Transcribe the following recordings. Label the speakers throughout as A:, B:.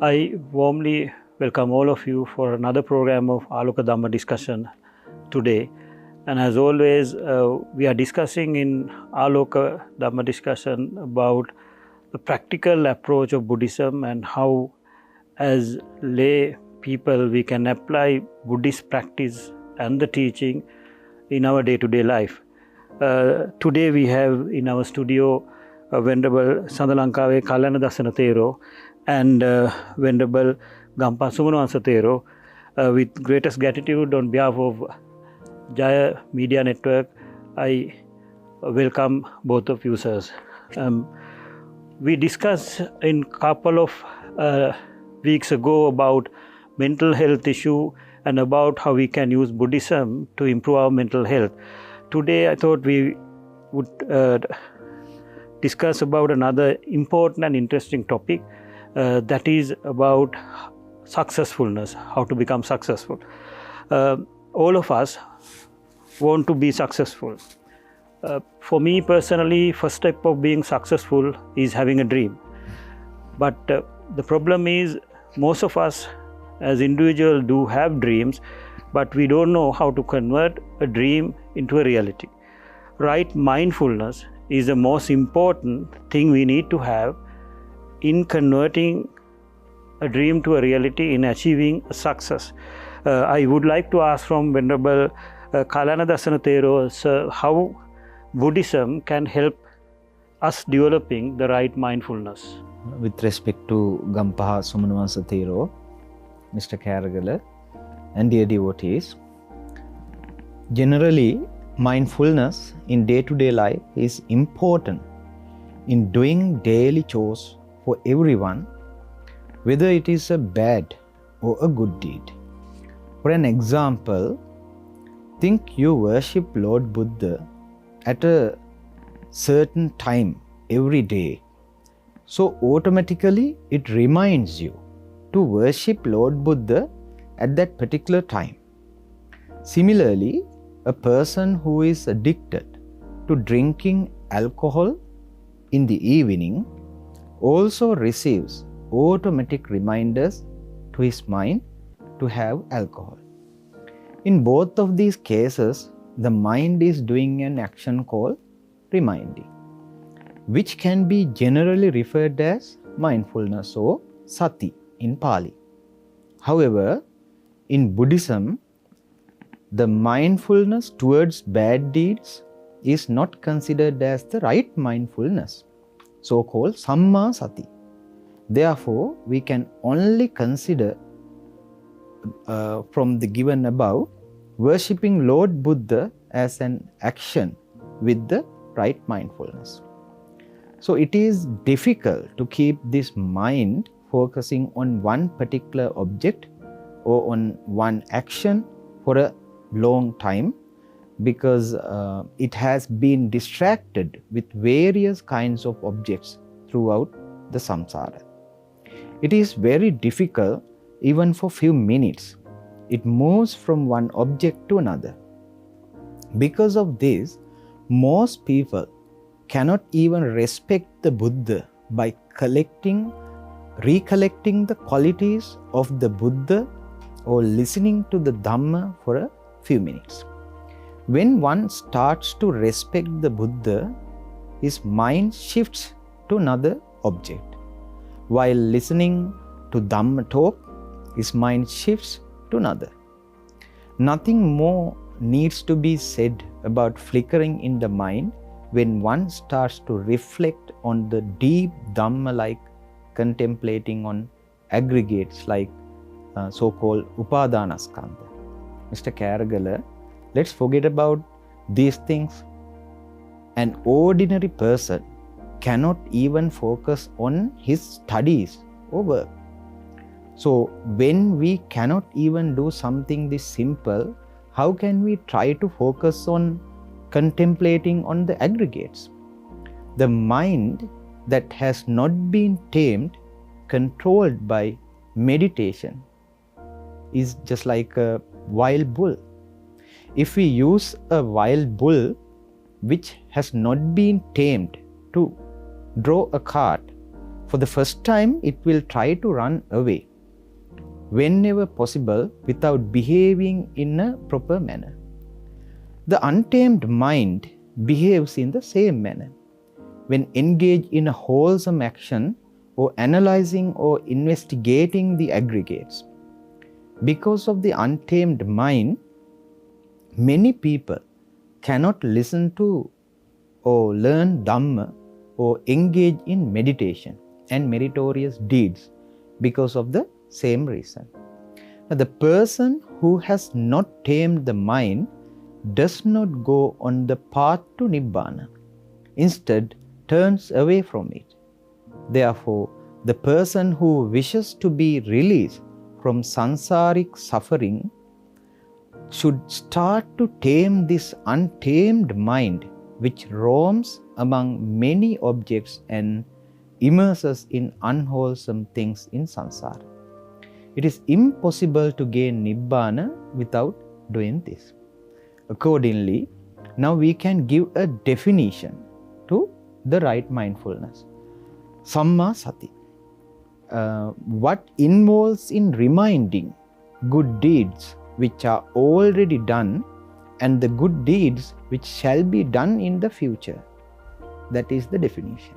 A: I warmly welcome all of you for another program of Aloka Dhamma discussion today. And as always, we are discussing in Aloka Dhamma discussion about the practical approach of Buddhism and how, as lay people, we can apply Buddhist practice and the teaching in our day-to-day life. Today we have in our studio Venerable Sandalankawe Kalana Dasana Thero and Venerable Gampa Sumanuwansa Thero. With greatest gratitude on behalf of JAYA Media Network, I welcome both of you, sirs. We discussed in couple of weeks ago about mental health issue and about how we can use Buddhism to improve our mental health. Today I thought we would discuss about another important and interesting topic that is about successfulness, how to become successful. All of us want to be successful. For me personally, first step of being successful is having a dream. But the problem is most of us as individuals do have dreams, but we don't know how to convert a dream into a reality. Right mindfulness is the most important thing we need to have in converting a dream to a reality, in achieving success. I would like to ask from Venerable Kalana Dasana Thero, sir, how Buddhism can help us developing the right mindfulness.
B: With respect to Gampa Sumanuwansa Thero, Mr. Karagala, and dear devotees, generally mindfulness in day-to-day life is important in doing daily chores for everyone, whether it is a bad or a good deed. For an example, think you worship Lord Buddha at a certain time every day. So automatically it reminds you to worship Lord Buddha at that particular time. Similarly, a person who is addicted to drinking alcohol in the evening also receives automatic reminders to his mind to have alcohol. In both of these cases, the mind is doing an action called reminding, which can be generally referred as mindfulness or sati in Pali. However, in Buddhism, the mindfulness towards bad deeds is not considered as the right mindfulness, so-called samma sati. Therefore, we can only consider from the given above, worshipping Lord Buddha as an action with the right mindfulness. So it is difficult to keep this mind focusing on one particular object or on one action for a long time because it has been distracted with various kinds of objects throughout the samsara. It is very difficult even for few minutes. It moves from one object to another. Because of this, most people cannot even respect the Buddha by recollecting the qualities of the Buddha or listening to the Dhamma for a few minutes. When one starts to respect the Buddha, his mind shifts to another object. While listening to Dhamma talk, his mind shifts to another. Nothing more needs to be said about flickering in the mind when one starts to reflect on the deep Dhamma like contemplating on aggregates like so-called Upadanaskandha. Mr. Karagala, let's forget about these things. An ordinary person cannot even focus on his studies or work. So when we cannot even do something this simple, how can we try to focus on contemplating on the aggregates? The mind that has not been tamed, controlled by meditation, is just like a wild bull. If we use a wild bull which has not been tamed to draw a cart, For the first time, it will try to run away whenever possible without behaving in a proper manner. The untamed mind behaves in the same manner when engaged in a wholesome action or analyzing or investigating the aggregates. Because of the untamed mind, many people cannot listen to or learn Dhamma or engage in meditation and meritorious deeds because of the same reason. Now, the person who has not tamed the mind does not go on the path to Nibbana. Instead, turns away from it. Therefore, the person who wishes to be released from sansaric suffering should start to tame this untamed mind which roams among many objects and immerses in unwholesome things in samsara. It is impossible to gain Nibbana without doing this. Accordingly, now we can give a definition to the right mindfulness. Samma Sati. What involves in reminding good deeds which are already done and the good deeds which shall be done in the future. That is the definition.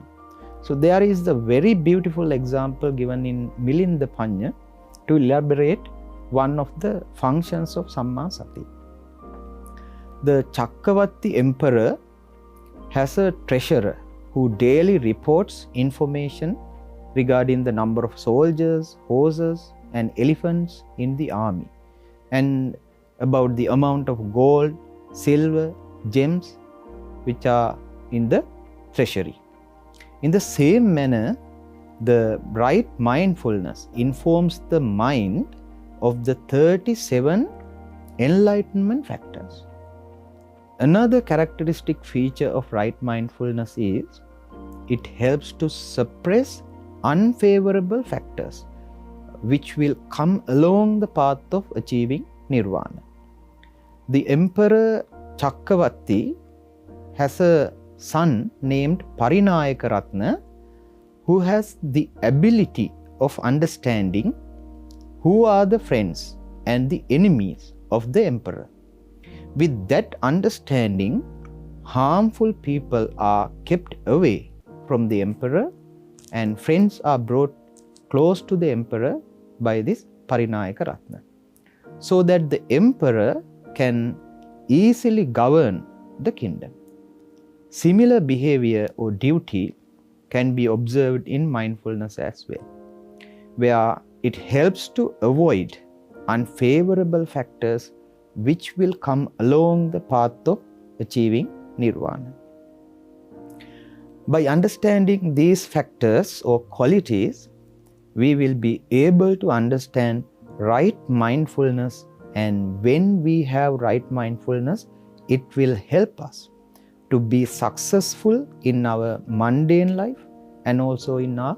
B: So there is the very beautiful example given in Milinda Panya to elaborate one of the functions of Samma Sati. The Chakravarti emperor has a treasurer who daily reports information regarding the number of soldiers, horses, and elephants in the army, and about the amount of gold, silver, gems which are in the treasury. In the same manner, the right mindfulness informs the mind of the 37 enlightenment factors. Another characteristic feature of right mindfulness is it helps to suppress unfavorable factors which will come along the path of achieving nirvana. The Emperor Chakravarti has a son named Parinayaka Ratna who has the ability of understanding who are the friends and the enemies of the emperor. With that understanding, harmful people are kept away from the emperor and friends are brought close to the emperor by this Parinayaka Ratna, so that the emperor can easily govern the kingdom. Similar behavior or duty can be observed in mindfulness as well, where it helps to avoid unfavorable factors which will come along the path of achieving nirvana. By understanding these factors or qualities, we will be able to understand right mindfulness, and when we have right mindfulness, it will help us to be successful in our mundane life and also in our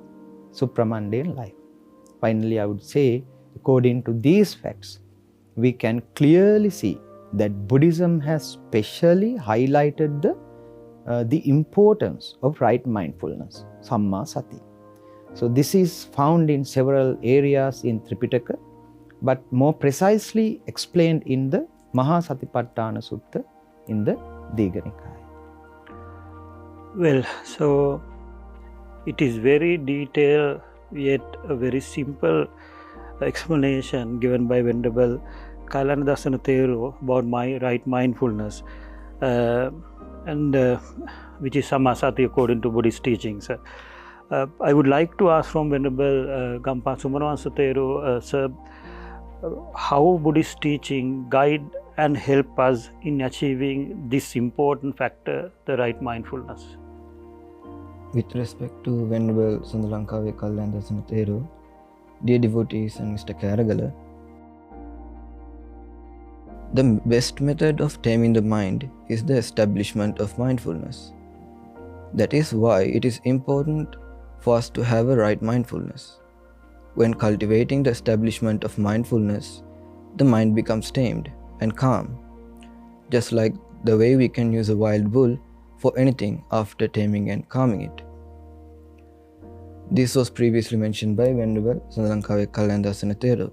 B: supramundane life. Finally, I would say, according to these facts, we can clearly see that Buddhism has specially highlighted the importance of right mindfulness, Samma Sati. So this is found in several areas in Tripitaka, but more precisely explained in the Mahasatipatthana Sutta in the Digha Nikaya.
A: Well, so it is very detailed yet a very simple explanation given by Venerable Kalanadasana Thero about my right mindfulness, and which is Sammasati according to Buddhist teachings. I would like to ask from Venerable Gampa Sumanawansa Thero, sir, how Buddhist teaching guide and help us in achieving this important factor, the right mindfulness?
C: With respect to Venerable Sundalankawe Kalanadasana Thero, dear devotees and Mr. Karagala, the best method of taming the mind is the establishment of mindfulness. That is why it is important for us to have a right mindfulness. When cultivating the establishment of mindfulness, the mind becomes tamed and calm, just like the way we can use a wild bull for anything after taming and calming it. This was previously mentioned by Venerable Sandalankawe Kallandasana Thero.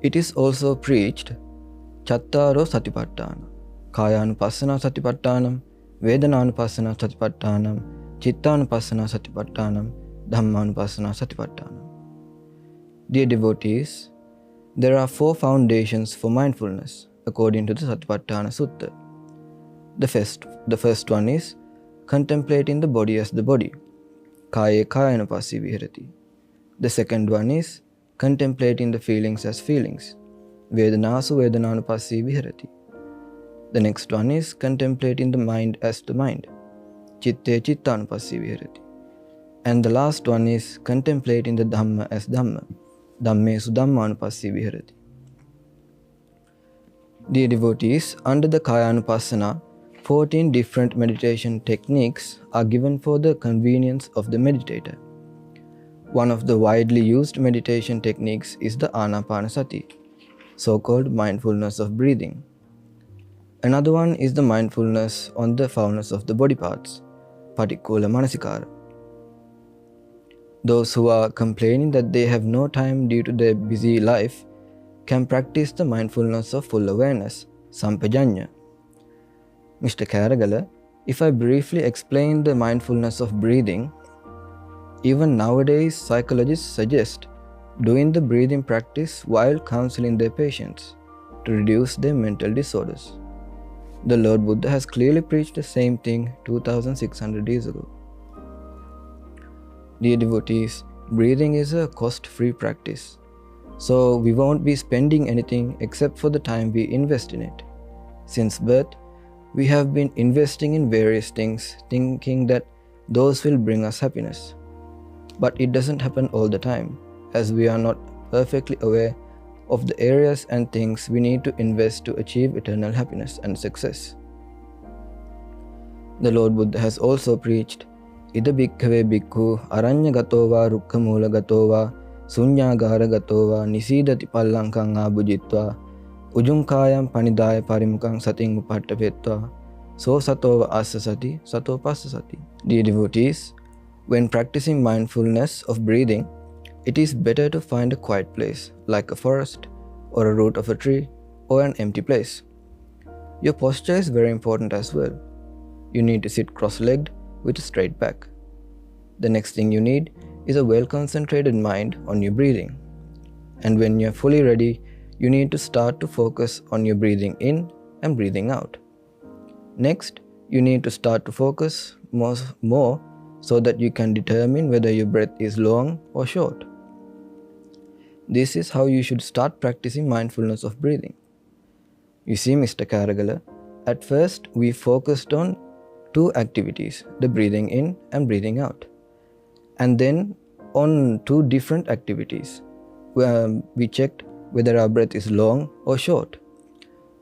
C: It is also preached Chattaro Satipatthana, Kayanupassana Satipattanam, Vedananupassana Satipattanam, Chittanupassana Satipattanam, Dhammanupassana Satipattanam. Dear devotees, there are 4 foundations for mindfulness according to the Satipatthana Sutta. The first one is contemplating the body as the body. Kaya kayanupassi viharati. The second one is contemplating the feelings as feelings. Vedanasu vedananupassi viharati. The next one is contemplating the mind as the mind. Chitte chittanupassi viharati. And the last one is contemplating the Dhamma as Dhamma. Dhammesu Dhammanupassi viharati. Dear devotees, under the Kayanupassana, 14 different meditation techniques are given for the convenience of the meditator. One of the widely used meditation techniques is the Anapanasati, so-called mindfulness of breathing. Another one is the mindfulness on the foulness of the body parts, Patikula Manasikara. Those who are complaining that they have no time due to their busy life can practice the mindfulness of full awareness, Sampajanya. Mr. Karagala, if I briefly explain the mindfulness of breathing, even nowadays psychologists suggest doing the breathing practice while counseling their patients to reduce their mental disorders. The Lord Buddha has clearly preached the same thing 2600 years ago. Dear devotees, breathing is a cost-free practice, so we won't be spending anything except for the time we invest in it. Since birth, we have been investing in various things, thinking that those will bring us happiness. But it doesn't happen all the time, as we are not perfectly aware of the areas and things we need to invest to achieve eternal happiness and success. The Lord Buddha has also preached, Ida bhikkhave bhikkhu aranya gatova rukkha mula gatova sunyagara gatova nisidati pallankang abhujitva Ujunkayam panidaya parimukang sating upattapetva so satova asasati sato passasati. Dear devotees, when practicing mindfulness of breathing, it is better to find a quiet place like a forest or a root of a tree or an empty place. Your posture is very important as well. You need to sit cross-legged with a straight back. The next thing you need is a well-concentrated mind on your breathing. And when you are fully ready, you need to start to focus on your breathing in and breathing out. Next, you need to start to focus more so that you can determine whether your breath is long or short. This is how you should start practicing mindfulness of breathing. You see, Mr. Karagala, at first we focused on 2 activities, the breathing in and breathing out. And then on 2 different activities, we checked whether our breath is long or short.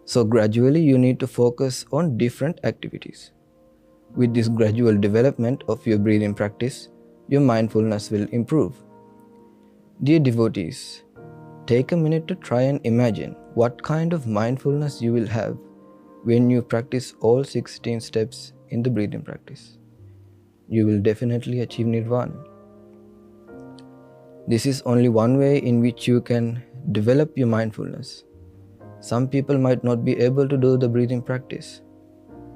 C: So gradually you need to focus on different activities. With this gradual development of your breathing practice, your mindfulness will improve. Dear devotees, take a minute to try and imagine what kind of mindfulness you will have when you practice all 16 steps in the breathing practice. You will definitely achieve nirvana. This is only one way in which you can develop your mindfulness. Some people might not be able to do the breathing practice,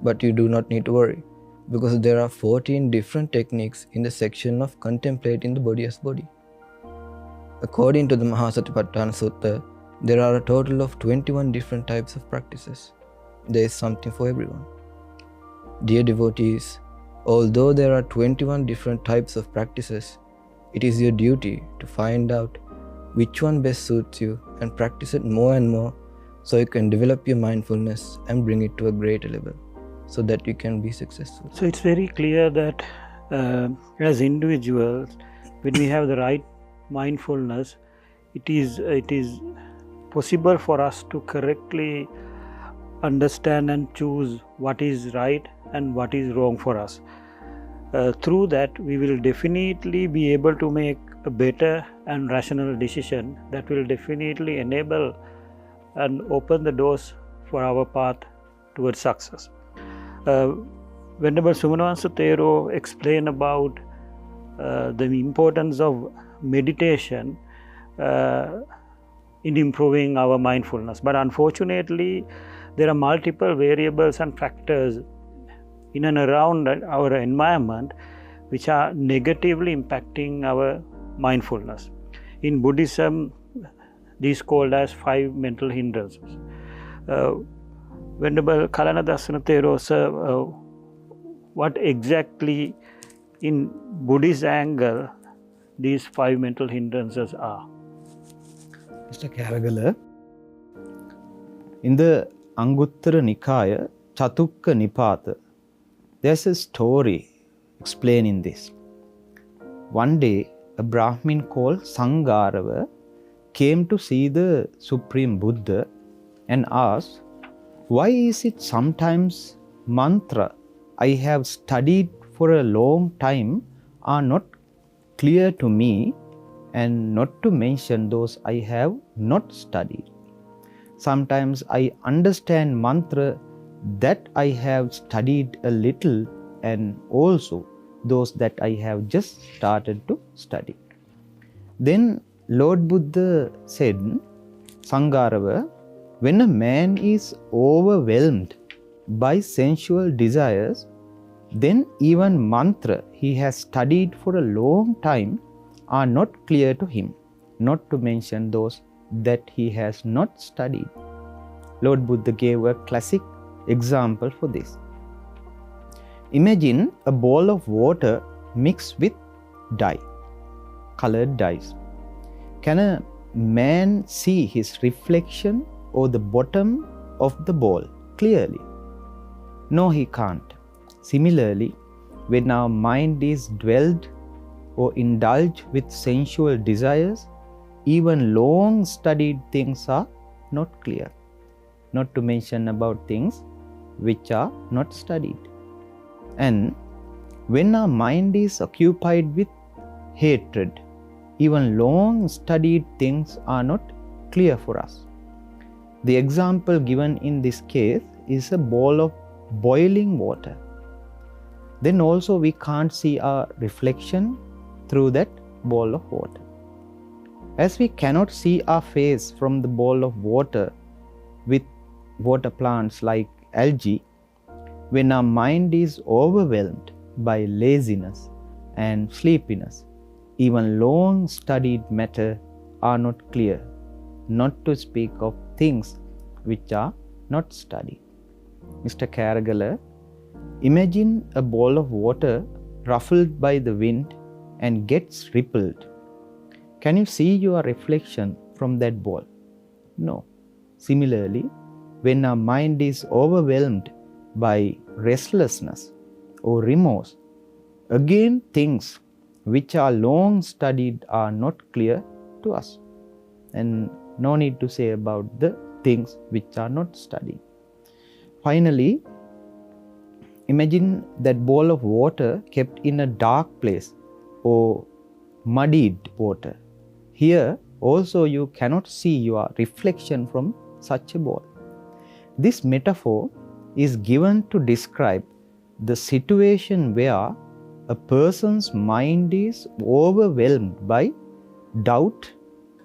C: but you do not need to worry because there are 14 different techniques in the section of contemplating the body as body. According to the Mahasatipatthana Sutta, there are a total of 21 different types of practices. There is something for everyone. Dear devotees, although there are 21 different types of practices, it is your duty to find out which one best suits you and practice it more and more so you can develop your mindfulness and bring it to a greater level so that you can be successful.
A: So it's very clear that as individuals, when we have the right mindfulness, it is possible for us to correctly understand and choose what is right and what is wrong for us. Through that, we will definitely be able to make a better and rational decision that will definitely enable and open the doors for our path towards success. Venerable Sumanavansa Thero explained about the importance of meditation in improving our mindfulness. But unfortunately, there are multiple variables and factors in and around our environment which are negatively impacting our mindfulness. In Buddhism, these called as 5 mental hindrances. Venerable Kalanadasana Thero sir, what exactly in Buddhist angle these 5 mental hindrances are?
B: Mr. Karagala, in the Anguttara Nikaya, Chatukka Nipata, there's a story explaining this. One day, a Brahmin called Sangarava came to see the Supreme Buddha and asked, why is it sometimes mantra I have studied for a long time are not clear to me, and not to mention those I have not studied. Sometimes I understand mantra that I have studied a little, and also those that I have just started to study. Then Lord Buddha said, Sangarava, when a man is overwhelmed by sensual desires, then even mantra he has studied for a long time are not clear to him, not to mention those that he has not studied. Lord Buddha gave a classic example for this. Imagine a bowl of water mixed with dye, colored dyes. Can a man see his reflection or the bottom of the bowl clearly? No, he can't. Similarly, when our mind is dwelled or indulged with sensual desires, even long studied things are not clear, not to mention about things which are not studied. And when our mind is occupied with hatred, even long studied things are not clear for us. The example given in this case is a bowl of boiling water. Then also we can't see our reflection through that bowl of water. As we cannot see our face from the bowl of water with water plants like algae, when our mind is overwhelmed by laziness and sleepiness, even long studied matter are not clear, not to speak of things which are not studied. Mr. Karagala, imagine a bowl of water ruffled by the wind and gets rippled. Can you see your reflection from that bowl? No. Similarly, when our mind is overwhelmed by restlessness or remorse, again things which are long studied are not clear to us. And no need to say about the things which are not studied. Finally, imagine that bowl of water kept in a dark place or muddied water. Here also you cannot see your reflection from such a bowl. This metaphor is given to describe the situation where a person's mind is overwhelmed by doubt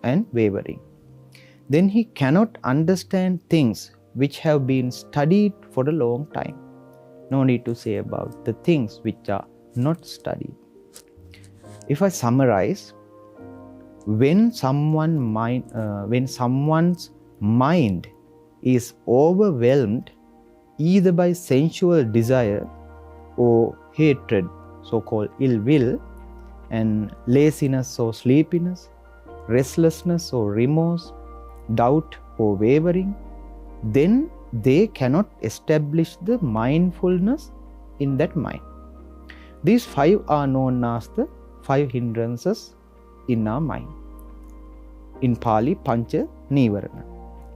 B: and wavering. Then he cannot understand things which have been studied for a long time. No need to say about the things which are not studied. If I summarize, when someone's mind is overwhelmed either by sensual desire or hatred, so-called ill will, and laziness or sleepiness, restlessness or remorse, doubt or wavering, then they cannot establish the mindfulness in that mind. These 5 are known as the 5 hindrances in our mind. In Pali, Pancha Nivarana.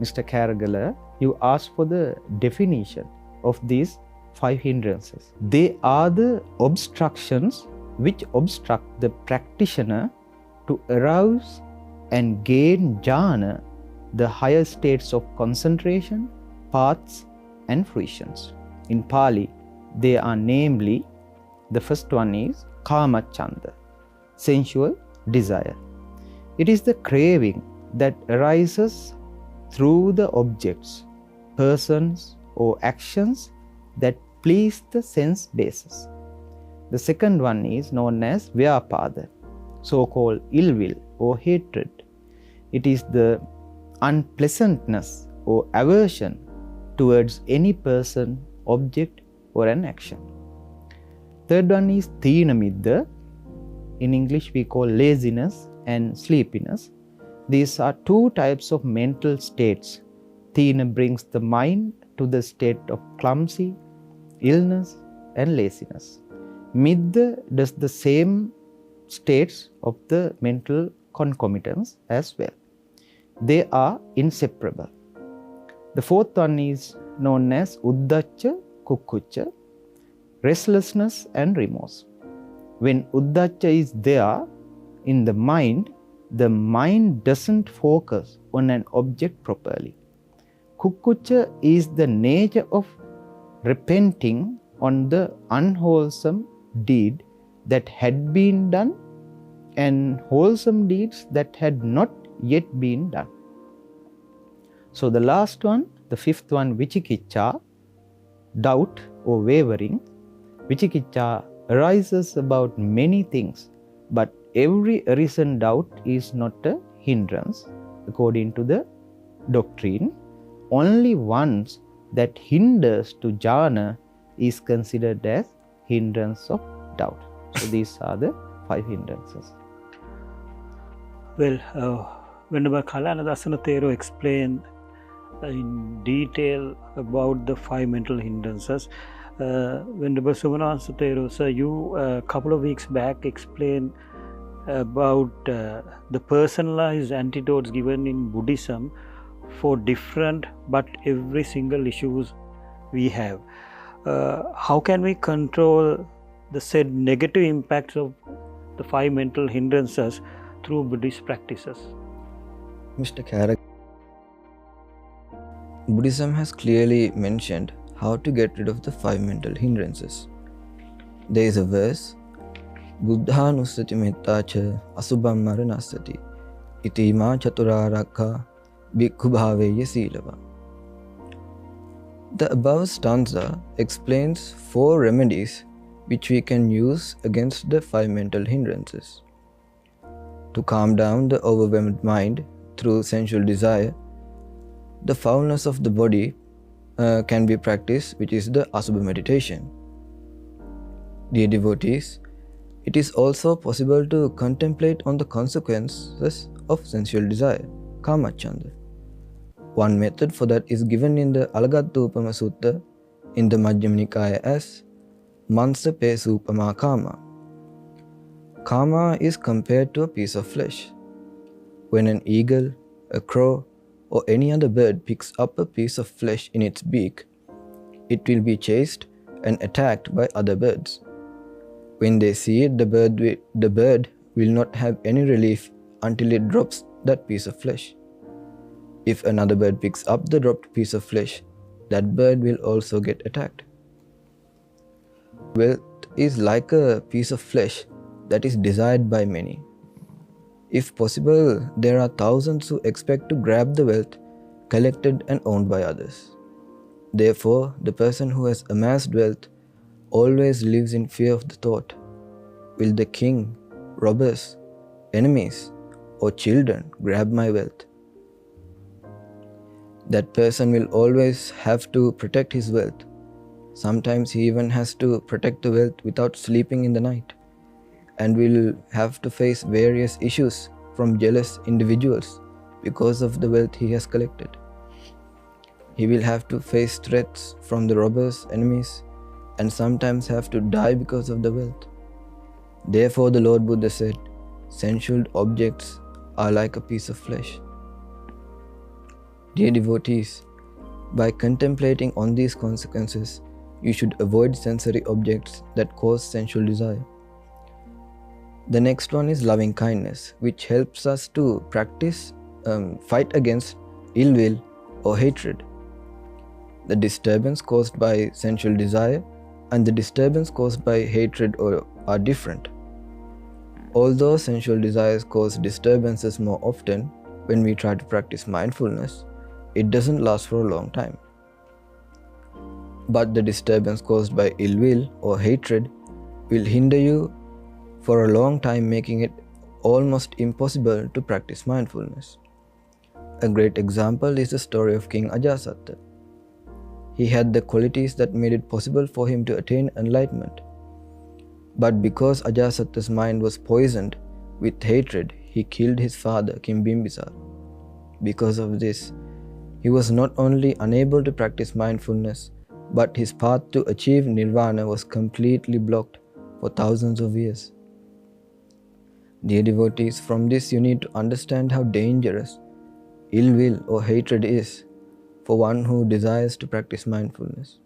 B: Mr. Karagala, you asked for the definition of these 5 hindrances. They are the obstructions which obstruct the practitioner to arouse and gain jhana, the higher states of concentration, paths and fruitions. In Pali, they are namely, the first one is Kama Chanda, sensual desire. It is the craving that arises through the objects, persons, or actions that please the sense basis. The second one is known as vyapada, so-called ill will or hatred. It is the unpleasantness or aversion towards any person, object, or an action. Third one is thina middha. In English we call laziness and sleepiness. These are two types of mental states. Thina brings the mind to the state of clumsy, illness, and laziness. Middha does the same states of the mental concomitants as well. They are inseparable. The fourth one is known as uddacha, kukkucha, restlessness and remorse. When uddacha is there in the mind doesn't focus on an object properly. Kukkucha is the nature of repenting on the unwholesome deed that had been done and wholesome deeds that had not yet been done. So the last one, the fifth one, vichikicha, doubt or wavering. Vichikicha arises about many things, but every arisen doubt is not a hindrance according to the doctrine. Only ones that hinders to jhana is considered as hindrance of doubt. So these are the 5 hindrances.
A: Well, Venerable Kalanadasana Thero explained in detail about the 5 mental hindrances. Venerable Sumanasa Thero, sir, you a couple of weeks back explained about the personalized antidotes given in Buddhism for different but every single issues we have. How can we control the said negative impacts of the 5 mental hindrances through Buddhist practices?
C: Mr. Karak, Buddhism has clearly mentioned how to get rid of the 5 mental hindrances. There is a verse, Buddhanussati mettacha asubham maranasati iti ma chaturārakha bhikkhu bhaveya sīlava. The above stanza explains 4 remedies which we can use against the 5 mental hindrances. To calm down the overwhelmed mind through sensual desire, the foulness of the body can be practiced, which is the Asubha meditation. Dear devotees, it is also possible to contemplate on the consequences of sensual desire, kamacchanda. One method for that is given in the Alagatthupama Sutta in the Majjhima Nikaya as Mansa Pesupama Kama. Kama is compared to a piece of flesh. When an eagle, a crow, or any other bird picks up a piece of flesh in its beak, it will be chased and attacked by other birds. When they see it, the bird will not have any relief until it drops that piece of flesh. If another bird picks up the dropped piece of flesh, that bird will also get attacked. Wealth is like a piece of flesh that is desired by many. If possible, there are thousands who expect to grab the wealth collected and owned by others. Therefore, the person who has amassed wealth always lives in fear of the thought, will the king, robbers, enemies, or children grab my wealth? That person will always have to protect his wealth. Sometimes he even has to protect the wealth without sleeping in the night, and will have to face various issues from jealous individuals because of the wealth he has collected. He will have to face threats from the robbers, enemies, and sometimes have to die because of the wealth. Therefore, the Lord Buddha said, sensual objects are like a piece of flesh. Dear devotees, by contemplating on these consequences, you should avoid sensory objects that cause sensual desire. The next one is loving kindness, which helps us to practice, fight against ill will or hatred. The disturbance caused by sensual desire and the disturbance caused by hatred are different. Although sensual desires cause disturbances more often when we try to practice mindfulness, it doesn't last for a long time. But the disturbance caused by ill will or hatred will hinder you for a long time, making it almost impossible to practice mindfulness. A great example is the story of King Ajasatta. He had the qualities that made it possible for him to attain enlightenment. But because Ajasatta's mind was poisoned with hatred, he killed his father, King Bimbisara. Because of this, he was not only unable to practice mindfulness, but his path to achieve nirvana was completely blocked for thousands of years. Dear devotees, from this you need to understand how dangerous ill will or hatred is for one who desires to practice mindfulness,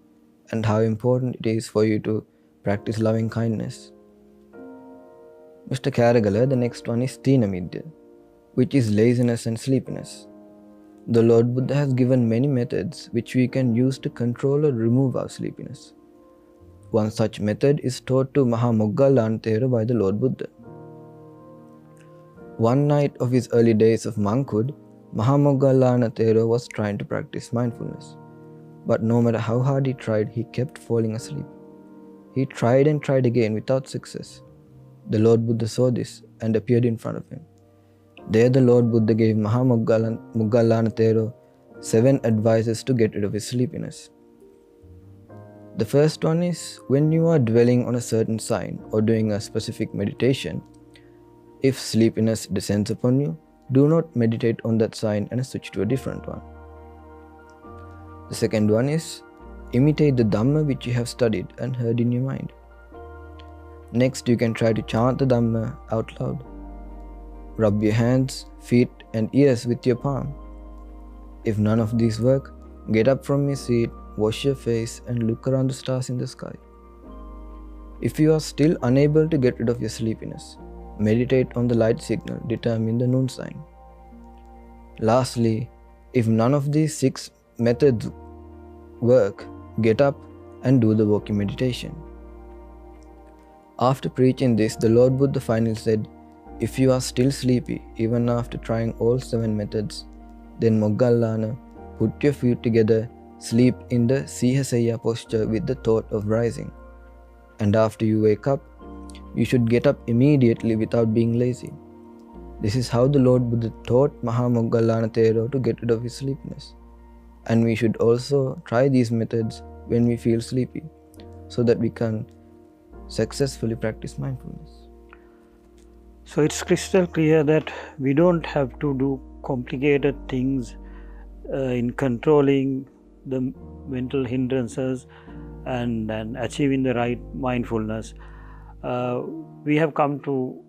C: and how important it is for you to practice loving kindness. Mr. Karagala, the next one is Tinamidya, which is laziness and sleepiness. The Lord Buddha has given many methods which we can use to control or remove our sleepiness. One such method is taught to Mahamoggallana Thera by the Lord Buddha. One night of his early days of monkhood, Mahamoggallana Thera was trying to practice mindfulness. But no matter how hard he tried, he kept falling asleep. He tried and tried again without success. The Lord Buddha saw this and appeared in front of him. There the Lord Buddha gave Mahamoggallana Thera 7 advices to get rid of his sleepiness. The first one is, when you are dwelling on a certain sign or doing a specific meditation, if sleepiness descends upon you, do not meditate on that sign and switch to a different one. The second one is, imitate the Dhamma which you have studied and heard in your mind. Next, you can try to chant the Dhamma out loud. Rub your hands, feet and ears with your palm. If none of these work, get up from your seat, wash your face and look around the stars in the sky. If you are still unable to get rid of your sleepiness, meditate on the light signal, determine the noon sign. Lastly, if none of these 6 methods work, get up and do the walking meditation. After preaching this, the Lord Buddha finally said, if you are still sleepy, even after trying all 7 methods, then Moggallana, put your feet together, sleep in the Sihasaya posture with the thought of rising. And after you wake up, you should get up immediately without being lazy. This is how the Lord Buddha taught Mahamoggallana Thera to get rid of his sleepiness. And we should also try these methods when we feel sleepy, so that we can successfully practice mindfulness.
A: So it's crystal clear that we don't have to do complicated things in controlling the mental hindrances and achieving the right mindfulness. We have come to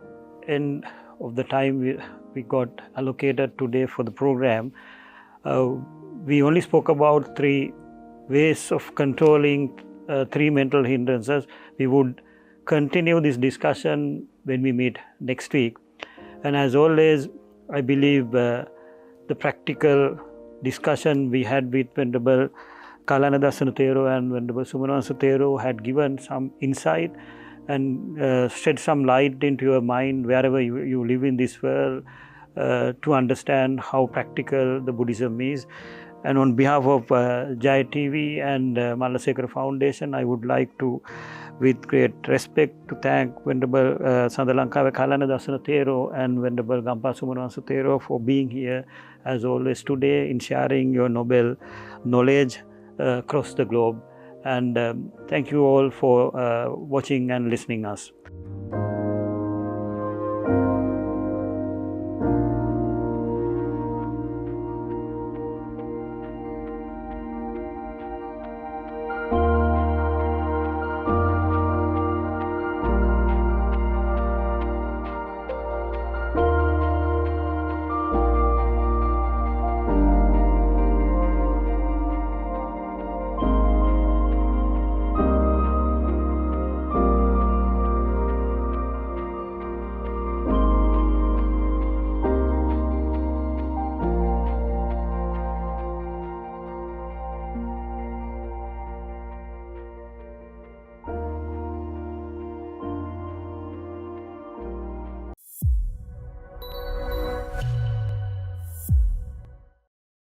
A: end of the time we got allocated today for the program. We only spoke about 3 ways of controlling 3 mental hindrances. We would continue this discussion when we meet next week. And as always, I believe the practical discussion we had with Venerable Kalanadasana Thero and Venerable Sumanasa Thero had given some insight and shed some light into your mind wherever you live in this world to understand how practical the Buddhism is. And on behalf of JAYA TV and Mallasekara Foundation, I would like to, with great respect, to thank Venerable Sandalankawe Kalanadasana Thero and Venerable Gampa Sumanasa Thero for being here as always today in sharing your noble knowledge across the globe. And thank you all for watching and listening us.